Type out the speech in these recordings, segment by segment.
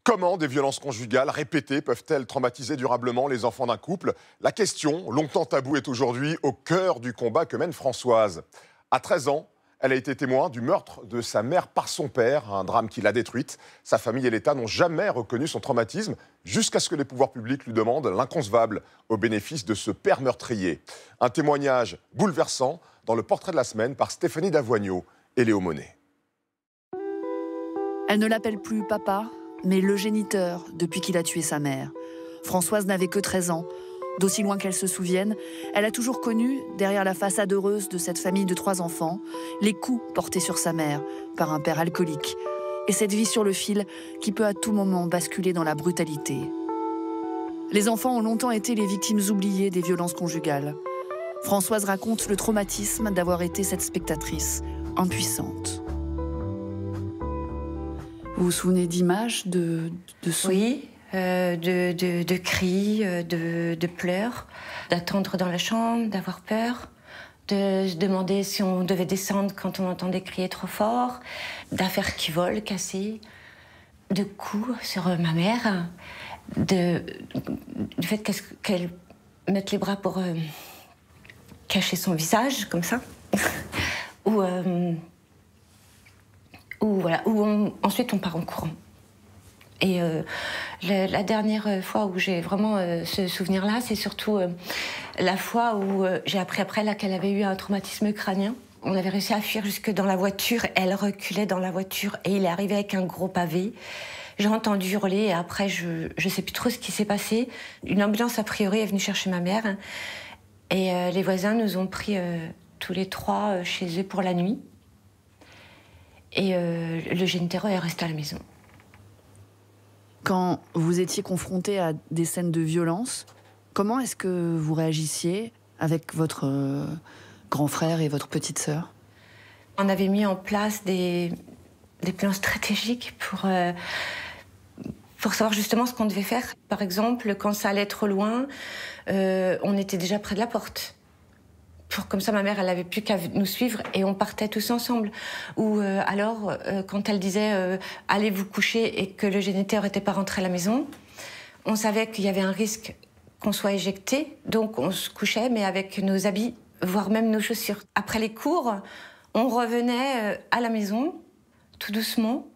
Comment des violences conjugales répétées peuvent-elles traumatiser durablement les enfants d'un couple? La question, longtemps taboue, est aujourd'hui au cœur du combat que mène Françoise. À 13 ans, elle a été témoin du meurtre de sa mère par son père, un drame qui l'a détruite. Sa famille et l'État n'ont jamais reconnu son traumatisme, jusqu'à ce que les pouvoirs publics lui demandent l'inconcevable au bénéfice de ce père meurtrier. Un témoignage bouleversant dans le portrait de la semaine par Stéphanie Davoigneau et Léo Monet. Elle ne l'appelle plus papa, mais le géniteur depuis qu'il a tué sa mère. Françoise n'avait que 13 ans. D'aussi loin qu'elle se souvienne, elle a toujours connu, derrière la façade heureuse de cette famille de 3 enfants, les coups portés sur sa mère par un père alcoolique. Et cette vie sur le fil qui peut à tout moment basculer dans la brutalité. Les enfants ont longtemps été les victimes oubliées des violences conjugales. Françoise raconte le traumatisme d'avoir été cette spectatrice, impuissante. Vous vous souvenez d'images, de sons? Oui, de cris, de pleurs, d'attendre dans la chambre, d'avoir peur, de se demander si on devait descendre quand on entendait crier trop fort, d'affaires qui volent, cassées, de coups sur ma mère, du fait qu'elle mette les bras pour cacher son visage, comme ça, ensuite on part en courant. Et la dernière fois où j'ai vraiment ce souvenir-là, c'est surtout la fois où j'ai appris après là, qu'elle avait eu un traumatisme crânien. On avait réussi à fuir jusque dans la voiture, elle reculait dans la voiture et il est arrivé avec un gros pavé. J'ai entendu hurler et après je sais plus trop ce qui s'est passé. Une ambulance a priori est venue chercher ma mère et les voisins nous ont pris tous les 3 chez eux pour la nuit. Et le géniteur est resté à la maison. Quand vous étiez confronté à des scènes de violence, comment est-ce que vous réagissiez avec votre grand frère et votre petite sœur? On avait mis en place des plans stratégiques pour savoir justement ce qu'on devait faire. Par exemple, quand ça allait trop loin, on était déjà près de la porte. Comme ça, ma mère, elle n'avait plus qu'à nous suivre et on partait tous ensemble. Ou alors, quand elle disait « allez vous coucher » et que le géniteur n'était pas rentré à la maison, on savait qu'il y avait un risque qu'on soit éjecté, donc on se couchait, mais avec nos habits, voire même nos chaussures. Après les cours, on revenait à la maison, tout doucement.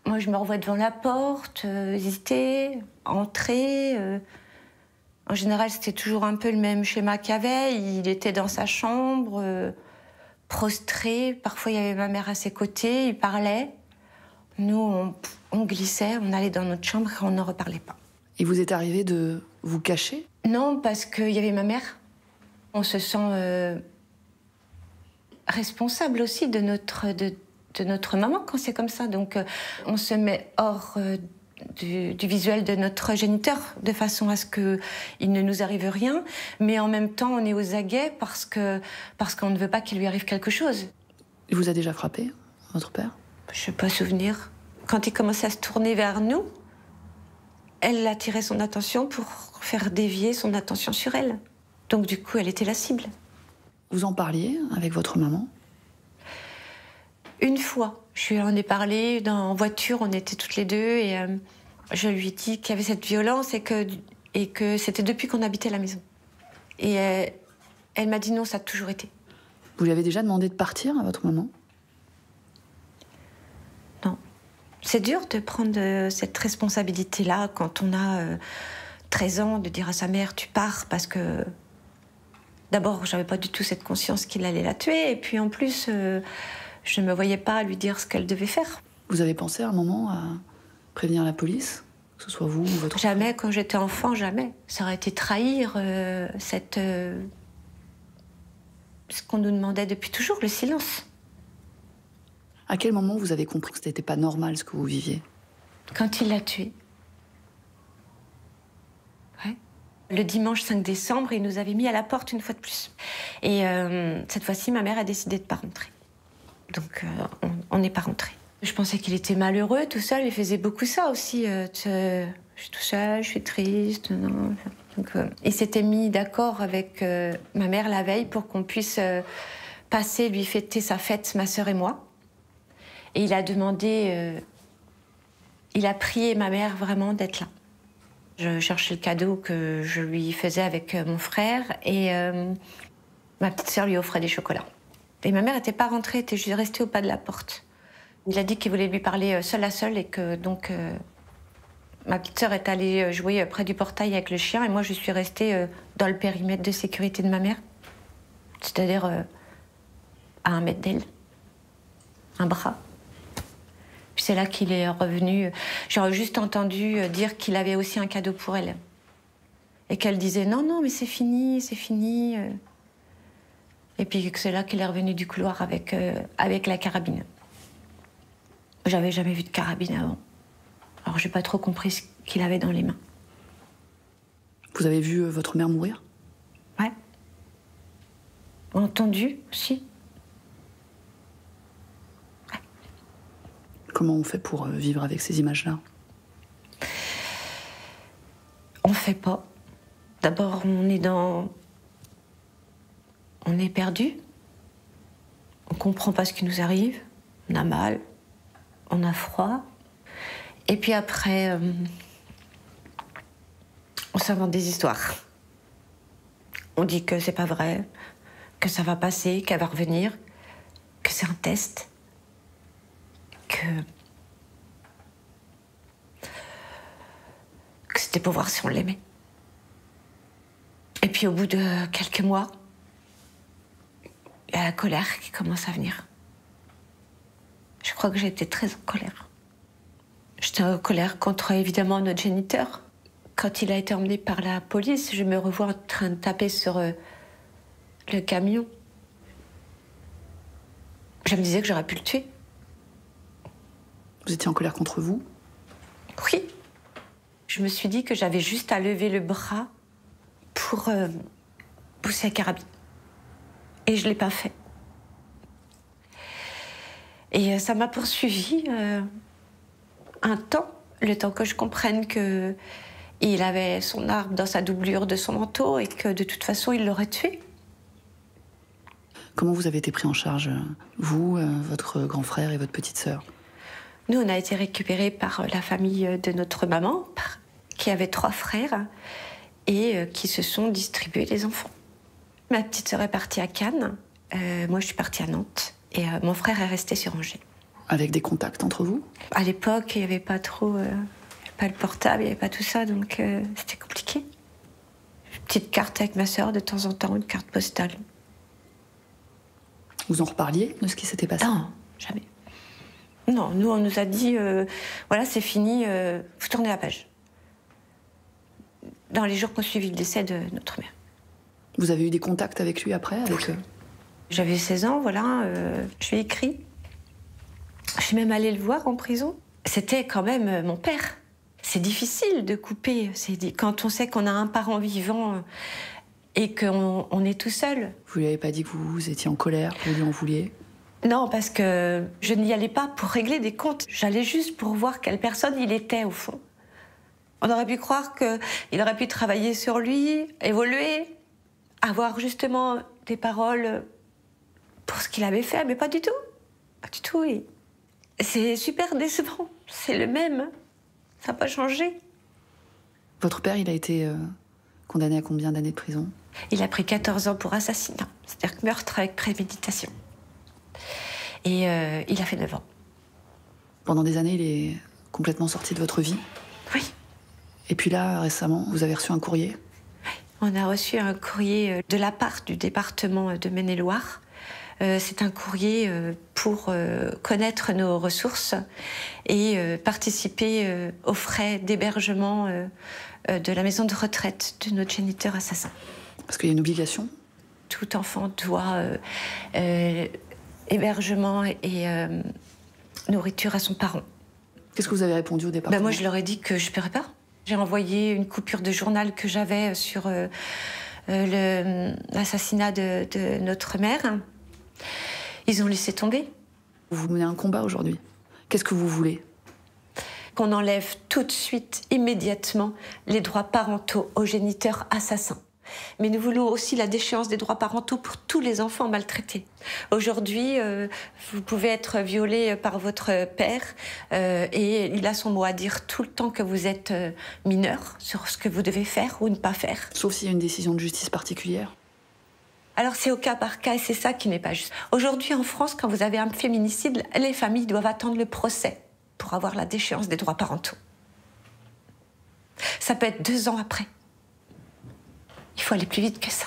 Moi, je me revois devant la porte, hésiter, entrer... En général, c'était toujours un peu le même schéma qu'il y avait. Il était dans sa chambre, prostré. Parfois, il y avait ma mère à ses côtés, il parlait. Nous, on glissait, on allait dans notre chambre et on n'en reparlait pas. Il vous est arrivé de vous cacher? Non, parce qu'il y avait ma mère. On se sent responsable aussi de notre maman quand c'est comme ça. Donc, on se met hors... Du visuel de notre géniteur, de façon à ce qu'il ne nous arrive rien, mais en même temps, on est aux aguets parce qu'on ne veut pas qu'il lui arrive quelque chose. Il vous a déjà frappé, votre père? Je n'ai pas souvenir. Quand il commençait à se tourner vers nous, elle attirait son attention pour faire dévier son attention sur elle. Donc du coup, elle était la cible. Vous en parliez avec votre maman? Une fois, je lui en ai parlé en voiture, on était toutes les deux et je lui ai dit qu'il y avait cette violence et que c'était depuis qu'on habitait la maison. Et elle m'a dit non, ça a toujours été. Vous lui avez déjà demandé de partir à votre maman? Non. C'est dur de prendre cette responsabilité-là quand on a 13 ans, de dire à sa mère tu pars parce que... D'abord, j'avais pas du tout cette conscience qu'il allait la tuer et puis en plus... je ne me voyais pas lui dire ce qu'elle devait faire. Vous avez pensé à un moment à prévenir la police? Que ce soit vous ou votre... Jamais, quand j'étais enfant, jamais. Ça aurait été trahir ce qu'on nous demandait depuis toujours, le silence. À quel moment vous avez compris que ce n'était pas normal ce que vous viviez? Quand il l'a tuée. Ouais. Le dimanche 5 décembre, il nous avait mis à la porte une fois de plus. Et cette fois-ci, ma mère a décidé de ne pas rentrer. Donc, on n'est pas rentré. Je pensais qu'il était malheureux, tout seul. Il faisait beaucoup ça aussi. Je suis tout seul, je suis triste. Non. Donc, il s'était mis d'accord avec ma mère la veille pour qu'on puisse lui fêter sa fête, ma sœur et moi. Et il a demandé Il a prié ma mère vraiment d'être là. Je cherchais le cadeau que je lui faisais avec mon frère et ma petite sœur lui offrait des chocolats. Et ma mère n'était pas rentrée, était juste restée au pas de la porte. Il a dit qu'il voulait lui parler seul à seul et que donc ma petite sœur est allée jouer près du portail avec le chien et moi je suis restée dans le périmètre de sécurité de ma mère. C'est-à-dire à 1 mètre d'elle, un bras. Puis c'est là qu'il est revenu. J'aurais juste entendu dire qu'il avait aussi un cadeau pour elle. Et qu'elle disait non, non, mais c'est fini, c'est fini. Et puis c'est là qu'il est revenu du couloir avec la carabine. J'avais jamais vu de carabine avant. Alors j'ai pas trop compris ce qu'il avait dans les mains. Vous avez vu votre mère mourir? Ouais. Entendu aussi. Ouais. Comment on fait pour vivre avec ces images-là? On fait pas. D'abord, on est perdu. On comprend pas ce qui nous arrive. On a mal. On a froid. Et puis après, on s'invente des histoires. On dit que c'est pas vrai, que ça va passer, qu'elle va revenir, que c'est un test, que c'était pour voir si on l'aimait. Et puis au bout de quelques mois, il y a la colère qui commence à venir. Je crois que j'étais très en colère. J'étais en colère contre, évidemment, notre géniteur. Quand il a été emmené par la police, je me revois en train de taper sur le camion. Je me disais que j'aurais pu le tuer. Vous étiez en colère contre vous? Oui. Je me suis dit que j'avais juste à lever le bras pour pousser la carabine. Et je ne l'ai pas fait. Et ça m'a poursuivi un temps, le temps que je comprenne qu'il avait son arme dans sa doublure de son manteau et que de toute façon il l'aurait tué. Comment vous avez été pris en charge, vous, votre grand frère et votre petite sœur? Nous, on a été récupérés par la famille de notre maman, qui avait 3 frères et qui se sont distribués les enfants. Ma petite sœur est partie à Cannes, moi je suis partie à Nantes et mon frère est resté sur Angers. Avec des contacts entre vous? À l'époque, il n'y avait pas trop... pas le portable, il n'y avait pas tout ça, donc c'était compliqué. Une petite carte avec ma sœur de temps en temps, une carte postale. Vous en reparliez de ce qui s'était passé? Non, jamais. Non, nous, on nous a dit, voilà, c'est fini, vous tournez la page. Dans les jours qui ont suivi le décès de notre mère. Vous avez eu des contacts avec lui après avec... J'avais 16 ans, voilà, je lui ai écrit. Je suis même allée le voir en prison. C'était quand même mon père. C'est difficile de couper. Quand on sait qu'on a un parent vivant et qu'on est tout seul. Vous lui avez pas dit que vous étiez en colère, que vous lui en vouliez? Non, parce que je n'y allais pas pour régler des comptes. J'allais juste pour voir quelle personne il était, au fond. On aurait pu croire qu'il aurait pu travailler sur lui, évoluer, avoir justement des paroles pour ce qu'il avait fait, mais pas du tout. Pas du tout, oui. C'est super décevant. C'est le même. Ça n'a pas changé. Votre père, il a été condamné à combien d'années de prison? Il a pris 14 ans pour assassinat. C'est-à-dire meurtre avec préméditation. Et il a fait 9 ans. Pendant des années, il est complètement sorti de votre vie? Oui. Et puis là, récemment, vous avez reçu un courrier? Oui. On a reçu un courrier de la part du département de Maine-et-Loire. C'est un courrier pour connaître nos ressources et participer aux frais d'hébergement de la maison de retraite de notre géniteur assassin. Parce qu'il y a une obligation? Tout enfant doit hébergement et nourriture à son parent. Qu'est-ce que vous avez répondu au département? Moi, je leur ai dit que je ne paierais pas. J'ai envoyé une coupure de journal que j'avais sur l'assassinat de notre mère. Ils ont laissé tomber. Vous menez un combat aujourd'hui. Qu'est-ce que vous voulez? Qu'on enlève tout de suite, immédiatement, les droits parentaux aux géniteurs assassins. Mais nous voulons aussi la déchéance des droits parentaux pour tous les enfants maltraités. Aujourd'hui, vous pouvez être violé par votre père et il a son mot à dire tout le temps que vous êtes mineur sur ce que vous devez faire ou ne pas faire. Sauf s'il y a une décision de justice particulière. Alors c'est au cas par cas et c'est ça qui n'est pas juste. Aujourd'hui en France, quand vous avez un féminicide, les familles doivent attendre le procès pour avoir la déchéance des droits parentaux. Ça peut être 2 ans après. Il faut aller plus vite que ça.